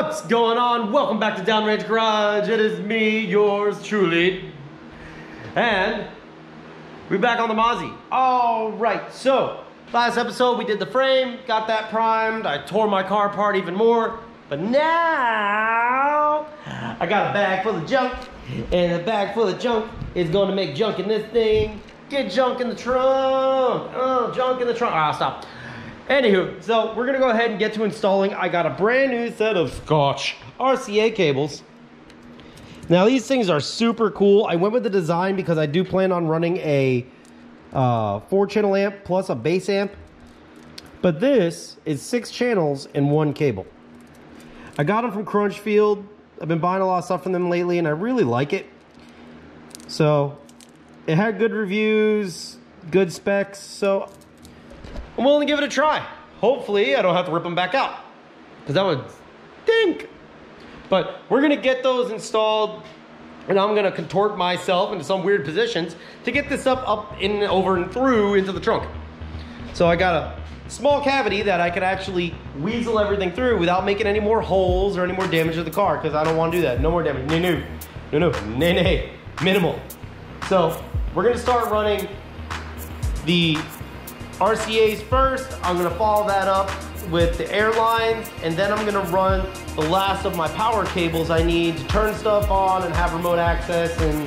What's going on? Welcome back to Downrange Garage. It is me, yours truly. And we're back on the Mozzie. Alright, so last episode we did the frame, got that primed. I tore my car apart even more. But now I got a bag full of junk. And a bag full of junk is going to make junk in this thing. Get junk in the trunk. Oh, junk in the trunk. Ah, stop. Anywho, so we're gonna go ahead and get to installing. I got a brand new set of Scotch RCA cables. Now these things are super cool. I went with the design because I do plan on running a 4-channel amp plus a bass amp. But this is 6 channels and 1 cable. I got them from Crunchfield. I've been buying a lot of stuff from them lately and I really like it. So it had good reviews, good specs, so I'm willing to give it a try. Hopefully I don't have to rip them back out, because that would stink. But we're gonna get those installed, and I'm gonna contort myself into some weird positions to get this up in, over and through into the trunk. So I got a small cavity that I could actually weasel everything through without making any more holes or any more damage to the car, because I don't want to do that. No more damage. No, minimal. So we're gonna start running the RCAs first. I'm gonna follow that up with the airlines, and then I'm gonna run the last of my power cables I need to turn stuff on and have remote access in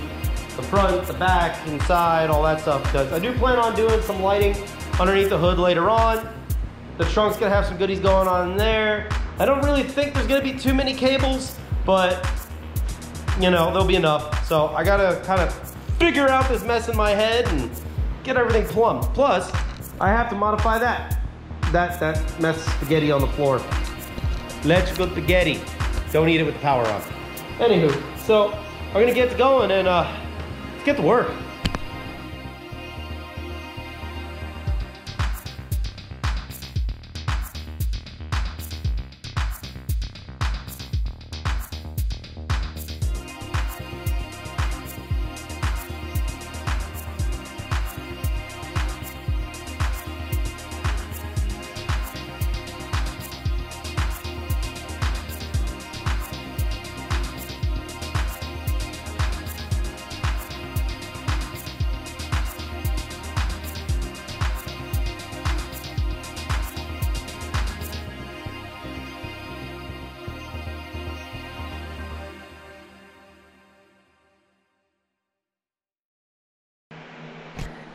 the front, the back, inside, all that stuff, because I do plan on doing some lighting underneath the hood later on. The trunk's gonna have some goodies going on in there. I don't really think there's gonna be too many cables, but you know, there'll be enough. So I gotta kind of figure out this mess in my head and get everything plumb. Plus, I have to modify that mess of spaghetti on the floor. Electrical spaghetti. Don't eat it with the power on. Anywho, so we're gonna get to going and let's get to work.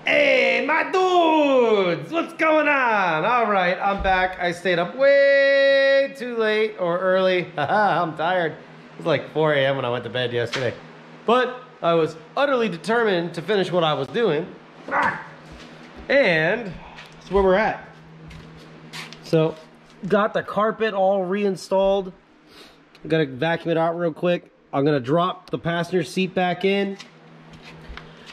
Hey, my dudes! What's going on? All right, I'm back. I stayed up way too late or early. I'm tired. It was like 4 a.m. when I went to bed yesterday. But I was utterly determined to finish what I was doing. And that's where we're at. So, got the carpet all reinstalled. I'm gonna vacuum it out real quick. I'm gonna drop the passenger seat back in.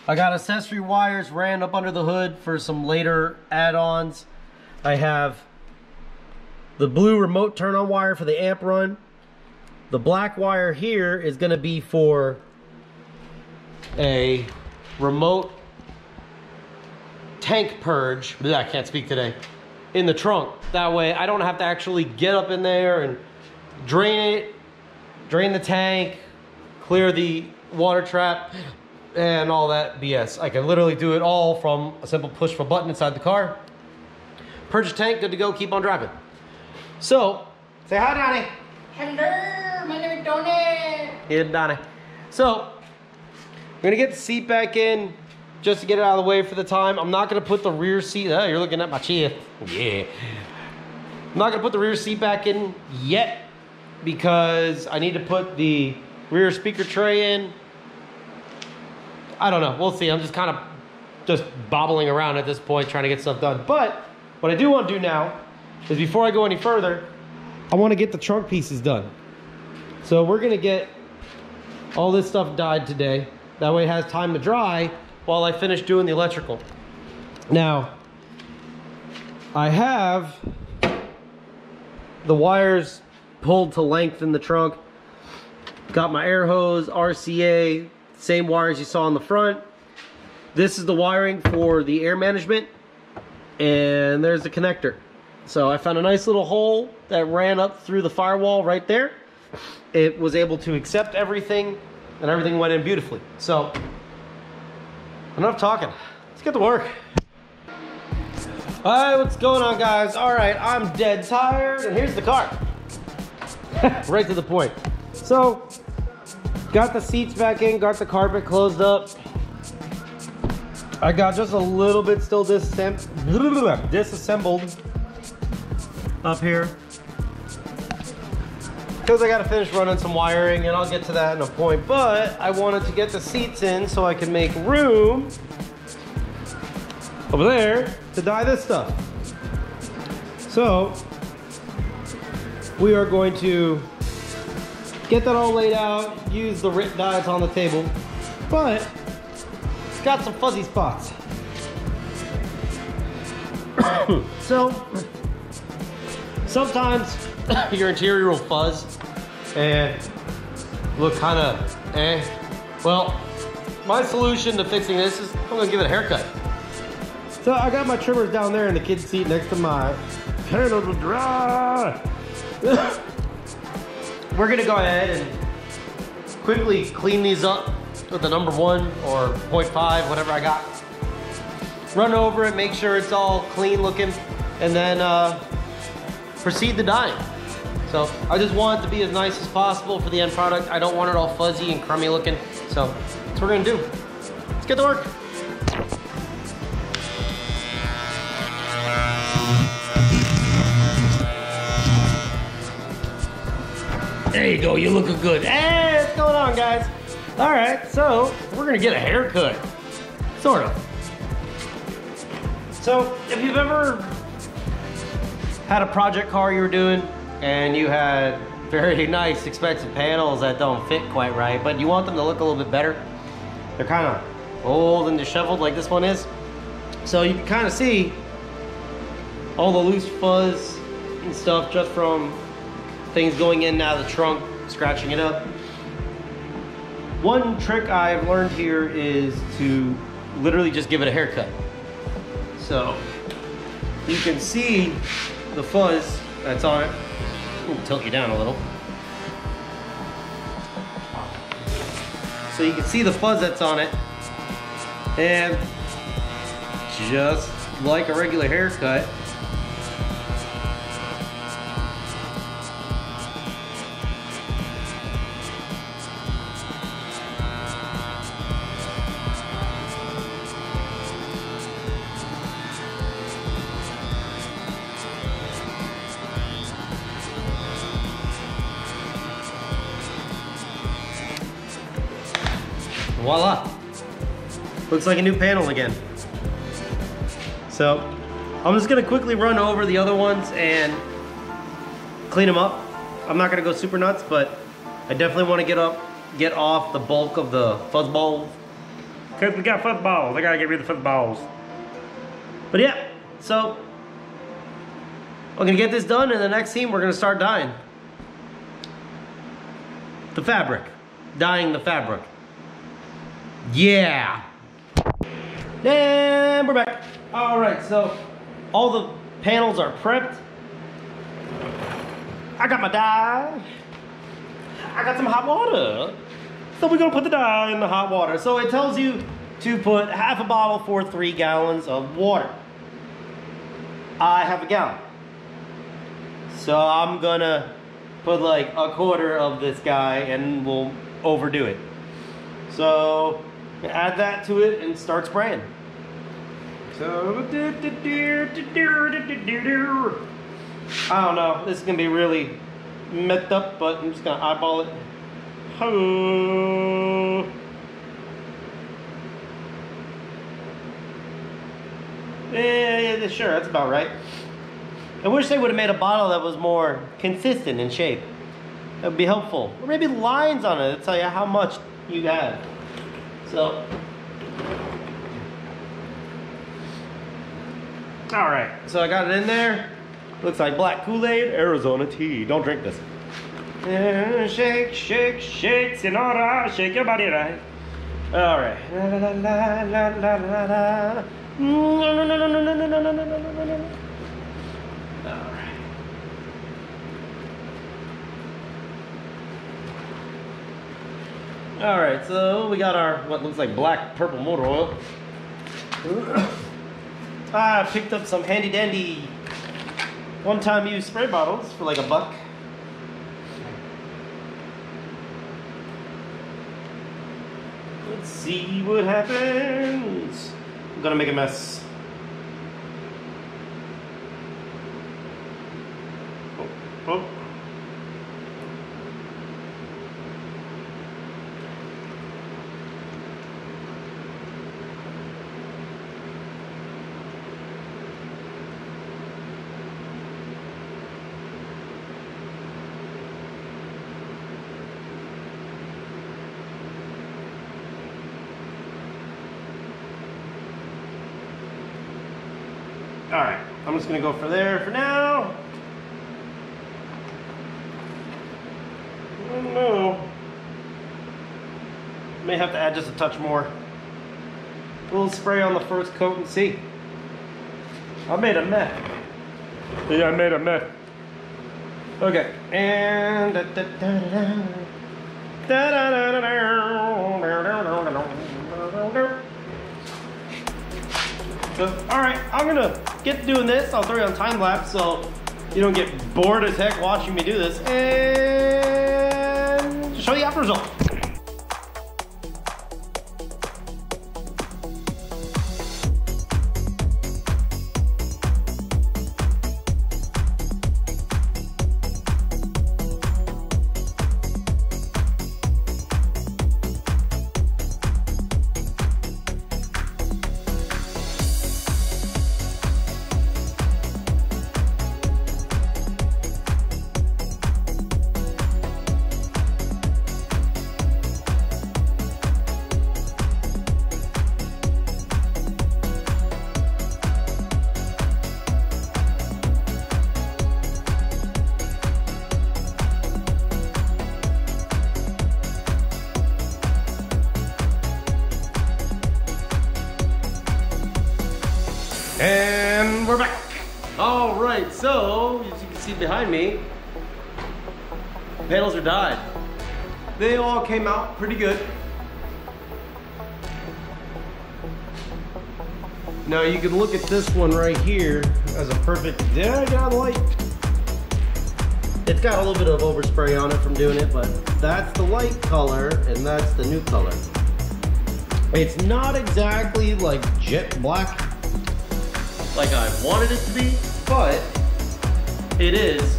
I got accessory wires ran up under the hood for some later add-ons. I have the blue remote turn-on wire for the amp run. The black wire here is going to be for a remote tank purge. I can't speak today. In the trunk. That way I don't have to actually get up in there and drain it, drain the tank, clear the water trap, and all that BS. I can literally do it all from a simple push of a button inside the car. Purge the tank, good to go, keep on driving. So, say hi, Donnie. Hello, my name is Donnie. Yeah, Donnie. So, I'm gonna get the seat back in just to get it out of the way for the time. I'm not gonna put the rear seat, you're looking at my chair. Yeah. I'm not gonna put the rear seat back in yet because I need to put the rear speaker tray in. I don't know, we'll see. I'm just kind of just bobbling around at this point trying to get stuff done. But what I do want to do now is, before I go any further, I want to get the trunk pieces done. So we're gonna get all this stuff dyed today. That way it has time to dry while I finish doing the electrical. Now, I have the wires pulled to length in the trunk. Got my air hose, RCA, same wires you saw on the front. This is the wiring for the air management, and there's the connector. So I found a nice little hole that ran up through the firewall right there. it was able to accept everything, and everything went in beautifully. So, enough talking. Let's get to work. All right, what's going on, guys? All right, I'm dead tired, and here's the car. Right to the point. So, got the seats back in, got the carpet closed up. I got just a little bit still disassembled up here, because I got to finish running some wiring, and I'll get to that in a point. But I wanted to get the seats in so I can make room over there to dye this stuff. So we are going to get that all laid out, use the RIT dyes on the table, but it's got some fuzzy spots. So sometimes your interior will fuzz and look kind of eh. Well, my solution to fixing this is I'm gonna give it a haircut. So I got my trimmers down there in the kid's seat next to my panel to dry. We're gonna go ahead and quickly clean these up with the number 1 or 0.5, whatever I got. Run over it, make sure it's all clean looking, and then proceed to dyeing. So I just want it to be as nice as possible for the end product. I don't want it all fuzzy and crummy looking. So that's what we're gonna do. Let's get to work. There you go, you're looking good. Hey, what's going on, guys? All right, so we're gonna get a haircut, sort of. So if you've ever had a project car you were doing and you had very nice, expensive panels that don't fit quite right, but you want them to look a little bit better, they're kind of old and disheveled like this one is. So you can kind of see all the loose fuzz and stuff just from things going in and out of the trunk, scratching it up. One trick I've learned here is to literally just give it a haircut. So you can see the fuzz that's on it. We'll tilt you down a little. So you can see the fuzz that's on it. And just like a regular haircut, voila, looks like a new panel again. So I'm just gonna quickly run over the other ones and clean them up. I'm not gonna go super nuts, but I definitely want to get off the bulk of the fuzz balls, because we got fuzz balls. I gotta get rid of the fuzz balls. But yeah, so I'm gonna get this done, and the next scene we're gonna start dyeing the fabric, dyeing the fabric. Yeah. And we're back. All right, so all the panels are prepped. I got my dye. I got some hot water. So we're gonna put the dye in the hot water. So it tells you to put half a bottle for 3 gallons of water. I have a gallon. So I'm gonna put like a quarter of this guy and we'll overdo it. So add that to it and start spraying. So I don't know, this is gonna be really messed up, but I'm just gonna eyeball it. Yeah, sure, that's about right. I wish they would have made a bottle that was more consistent in shape. That would be helpful. Or maybe lines on it that tell you how much you have. So, all right, so I got it in there. Looks like black Kool-Aid, Arizona tea. Don't drink this. Shake, shake, shake, Sinora, shake your body right. All right. La la la la la la la. No, no, no, no, no, no, no, no, no, no, no, no. All right. All right, so we got our what looks like black purple motor oil. I picked up some handy dandy one-time use spray bottles for like $1. Let's see what happens. I'm gonna make a mess. Oh. All right, I'm just gonna go for there for now. I don't know. May have to add just a touch more. A little spray on the first coat and see. I made a mess. Yeah, I made a mess. Okay, and so, all right, I'm gonna get doing this. I'll throw you on time lapse so you don't get bored as heck watching me do this, and show you after result. And we're back. All right, so as you can see behind me, panels are dyed. They all came out pretty good. Now you can look at this one right here as a perfect, yeah, I got a light. It's got a little bit of overspray on it from doing it, but that's the light color and that's the new color. It's not exactly like jet black like I wanted it to be, but it is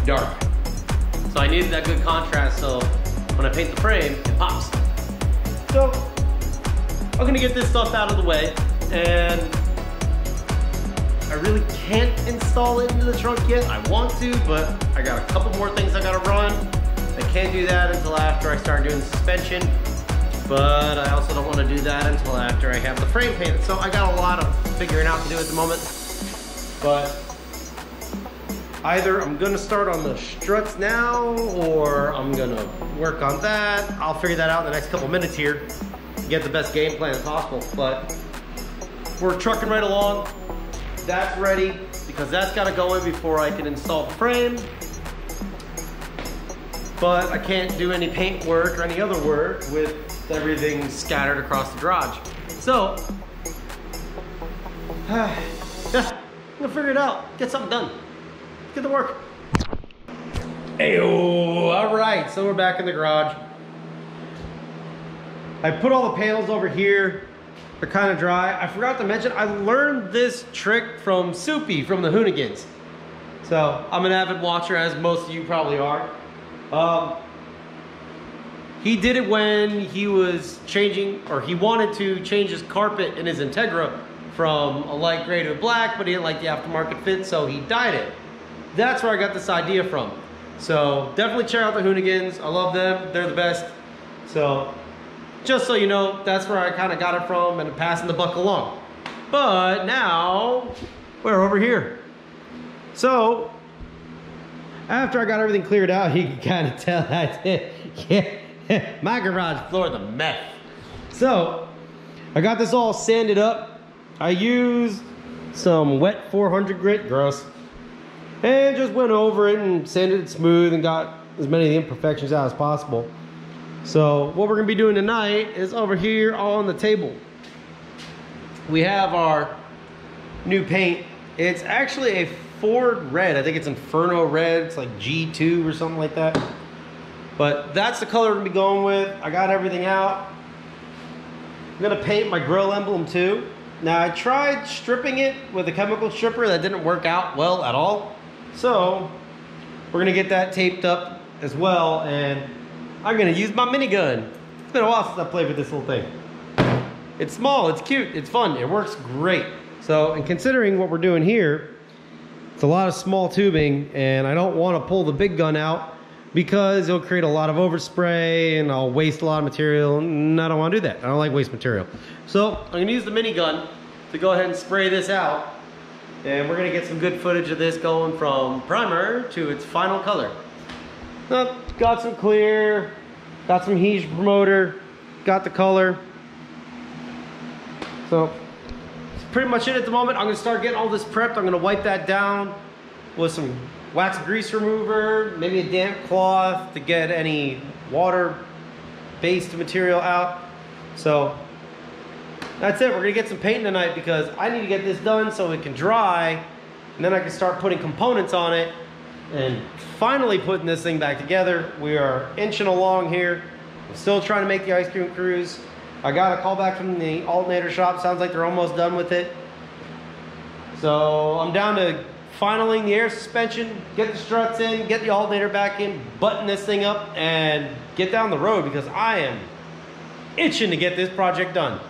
dark. So I needed that good contrast so when I paint the frame, it pops. So I'm gonna get this stuff out of the way, and I really can't install it into the trunk yet. I want to, but I got a couple more things I gotta run. I can't do that until after I start doing suspension. But I also don't want to do that until after I have the frame painted. So I got a lot of figuring out to do at the moment. But either I'm gonna start on the struts now, or I'm gonna work on that. I'll figure that out in the next couple minutes here to get the best game plan as possible. But we're trucking right along. That's ready because that's gotta go in before I can install the frame. But I can't do any paint work or any other work with everything scattered across the garage. So, yeah, I'm gonna figure it out. Get something done. Get to work. Ayo, all right, so we're back in the garage. I put all the panels over here. They're kind of dry. I forgot to mention, I learned this trick from Suppy from the Hoonigans. So, I'm an avid watcher, as most of you probably are. He did it when he was changing, or he wanted to change his carpet in his Integra from a light gray to a black, but he didn't like the aftermarket fit, so he dyed it. That's where I got this idea from. So definitely check out the Hoonigans. I love them, they're the best. So just so you know, that's where I kind of got it from and passing the buck along. But now we're over here. So after I got everything cleared out, you can kind of tell I did. Yeah. My garage floor, the mess. So I got this all sanded up. I used some wet 400 grit, gross, and just went over it and sanded it smooth and got as many of the imperfections out as possible. So what we're gonna be doing tonight is over here on the table. We have our new paint. It's actually a Ford red. I think it's Inferno red. It's like G2 or something like that. But that's the color we're gonna be going with. I got everything out. I'm gonna paint my grill emblem too. Now I tried stripping it with a chemical stripper. That didn't work out well at all. So we're gonna get that taped up as well, and I'm gonna use my minigun. It's been a while since I played with this little thing. It's small, it's cute, it's fun, it works great. So, and considering what we're doing here, it's a lot of small tubing, and I don't want to pull the big gun out because it'll create a lot of overspray and I'll waste a lot of material, and I don't want to do that. I don't like waste material. So I'm gonna use the minigun to go ahead and spray this out, and we're gonna get some good footage of this going from primer to its final color. Got some clear, got some heat promoter, got the color. So that's pretty much it at the moment. I'm gonna start getting all this prepped. I'm gonna wipe that down with some wax grease remover, maybe a damp cloth to get any water-based material out. So that's it. We're gonna get some painting tonight because I need to get this done so it can dry, and then I can start putting components on it and finally putting this thing back together. We are inching along here. I'm still trying to make the ice cream cruise. I got a call back from the alternator shop. Sounds like they're almost done with it. So I'm down to finaling the air suspension, get the struts in, get the alternator back in, button this thing up, and get down the road because I am itching to get this project done.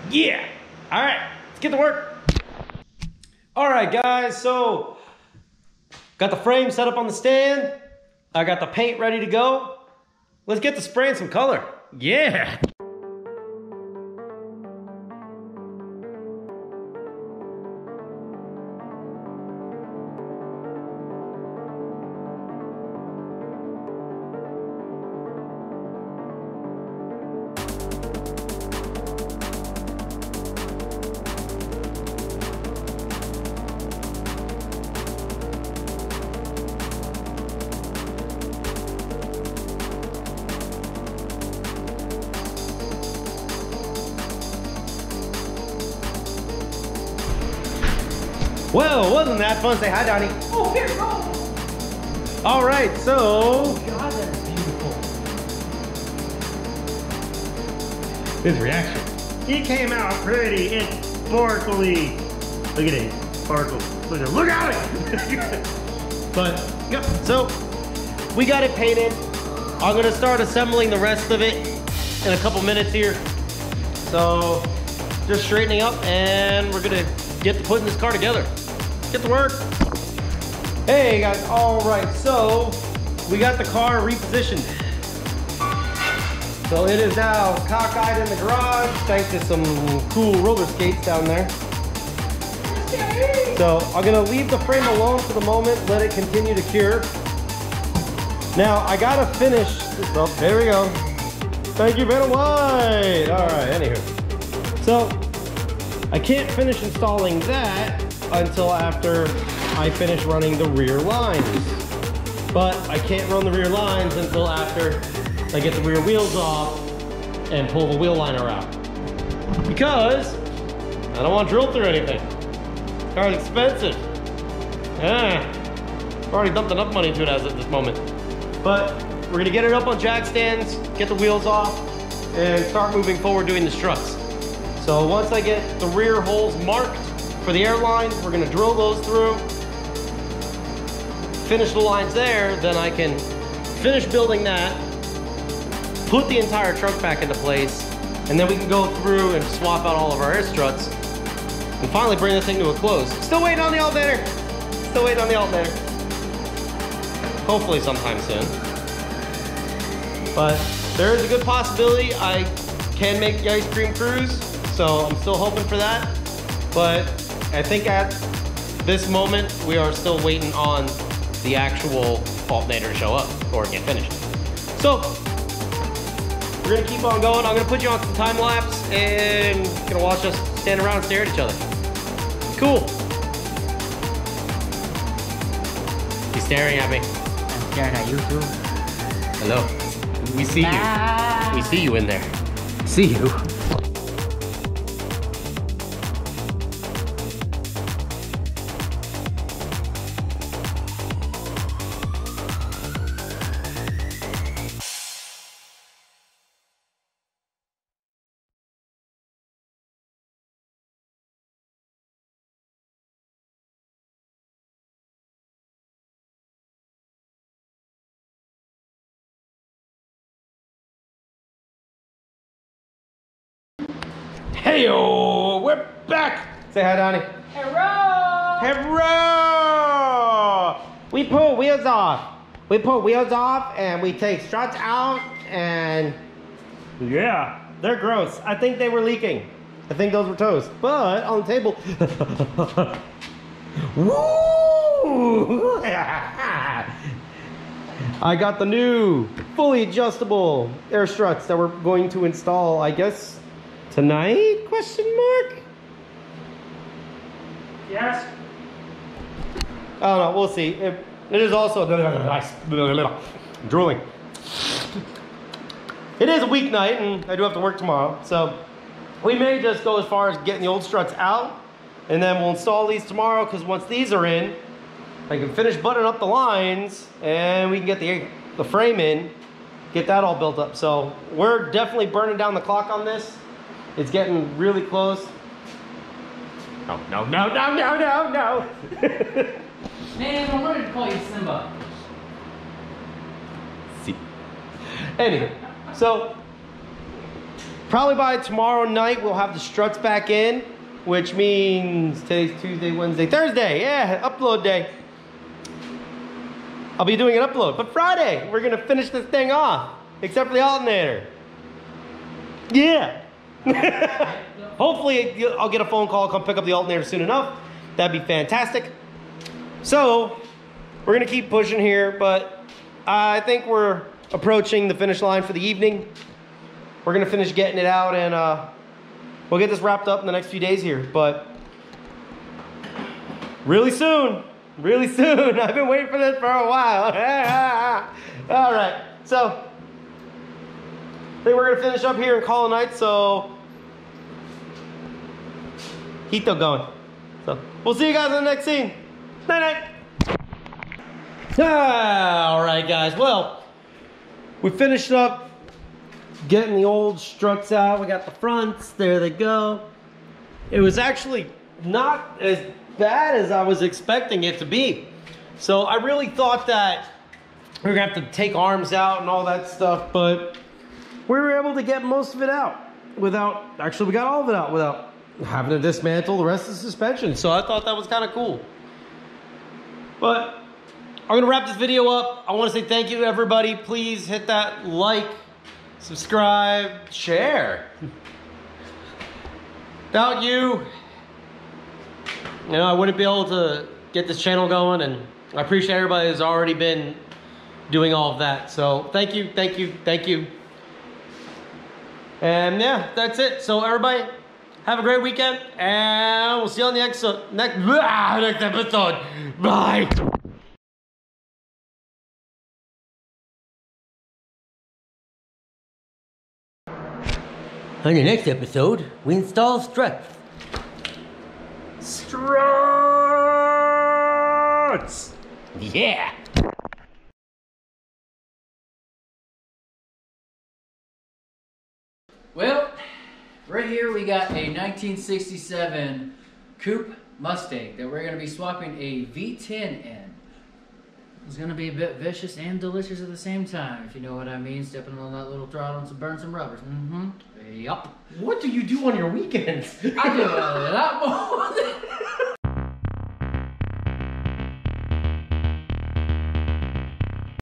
Yeah. All right, let's get to work. All right, guys, so got the frame set up on the stand. I got the paint ready to go. Let's get to spraying some color. Yeah. Well, wasn't that fun? Say hi, Donnie. Oh, here, go. All right, so. Oh, God, that's beautiful. His reaction. He came out pretty. It's sparkly. Look at it. Sparkle. Look at it. But, yeah, so we got it painted. I'm going to start assembling the rest of it in a couple minutes here. So, just straightening up, and we're going to get to putting this car together. Get to work. Hey guys, all right, so we got the car repositioned. So it is now cockeyed in the garage thanks to some cool roller skates down there. So I'm gonna leave the frame alone for the moment, let it continue to cure. Now I gotta finish, oh, there we go. Thank you, Vanna White. All right, anywho. So I can't finish installing that until after I finish running the rear lines. But I can't run the rear lines until after I get the rear wheels off and pull the wheel liner out. Because I don't want to drill through anything. Car's expensive. I've already dumped enough money into it as of this moment. But we're gonna get it up on jack stands, get the wheels off, and start moving forward doing the struts. So once I get the rear holes marked for the air lines, we're gonna drill those through, finish the lines there, then I can finish building that, put the entire trunk back into place, and then we can go through and swap out all of our air struts and finally bring this thing to a close. Still waiting on the alternator. Still waiting on the alternator. Hopefully sometime soon. But there is a good possibility I can make the ice cream cruise, so I'm still hoping for that. But I think at this moment, we are still waiting on the actual alternator to show up or get finished. So we're gonna keep on going. I'm gonna put you on some time lapse and gonna watch us stand around and stare at each other. Cool. He's staring at me. I'm staring at you too. Hello. We see you. We see you in there. See you. Heyo, we're back. Say hi, Donnie. Hello! Hello! We pull wheels off. We pull wheels off and we take struts out and yeah, they're gross. I think they were leaking. I think those were toast. But on the table, woo! I got the new fully adjustable air struts that we're going to install, I guess, tonight? Question mark? Yes. I don't know. We'll see. It is also drooling. It is a weeknight, and I do have to work tomorrow, so we may just go as far as getting the old struts out, and then we'll install these tomorrow. Because once these are in, I can finish buttoning up the lines, and we can get the frame in, get that all built up. So we're definitely burning down the clock on this. It's getting really close. No, no, no, no, no, no, no. Man, I wanted to call you Simba. See. Anyway, so probably by tomorrow night we'll have the struts back in, which means today's Tuesday, Wednesday, Thursday. Yeah, upload day. I'll be doing an upload, but Friday we're gonna finish this thing off, except for the alternator. Yeah. Hopefully I'll get a phone call, come pick up the alternator soon enough. That'd be fantastic. So we're gonna keep pushing here, but I think we're approaching the finish line for the evening. We're gonna finish getting it out, and we'll get this wrapped up in the next few days here, but really soon. Really soon. I've been waiting for this for a while. All right, so I think we're gonna finish up here and call it a night. So Hito going. So we'll see you guys in the next scene. Night night. All right, guys. Well, we finished up getting the old struts out. We got the fronts. There they go. It was actually not as bad as I was expecting it to be. So I really thought that we were gonna have to take arms out and all that stuff, but we were able to get most of it out without, actually we got all of it out without having to dismantle the rest of the suspension. So I thought that was kind of cool. But I'm gonna wrap this video up. I wanna say thank you to everybody. Please hit that like, subscribe, share. Without you, I wouldn't be able to get this channel going, and I appreciate everybody who's already been doing all of that. So thank you, thank you, thank you. And yeah, that's it. So everybody, have a great weekend, and we'll see you on the next episode. Bye. On the next episode, we install struts. Struts! Yeah! Well, right here we got a 1967 Coupe Mustang that we're going to be swapping a V10 in. It's going to be a bit vicious and delicious at the same time, if you know what I mean. Stepping on that little throttle and burn some rubbers. Mm-hmm. Yup. What do you do on your weekends? I do a lot more than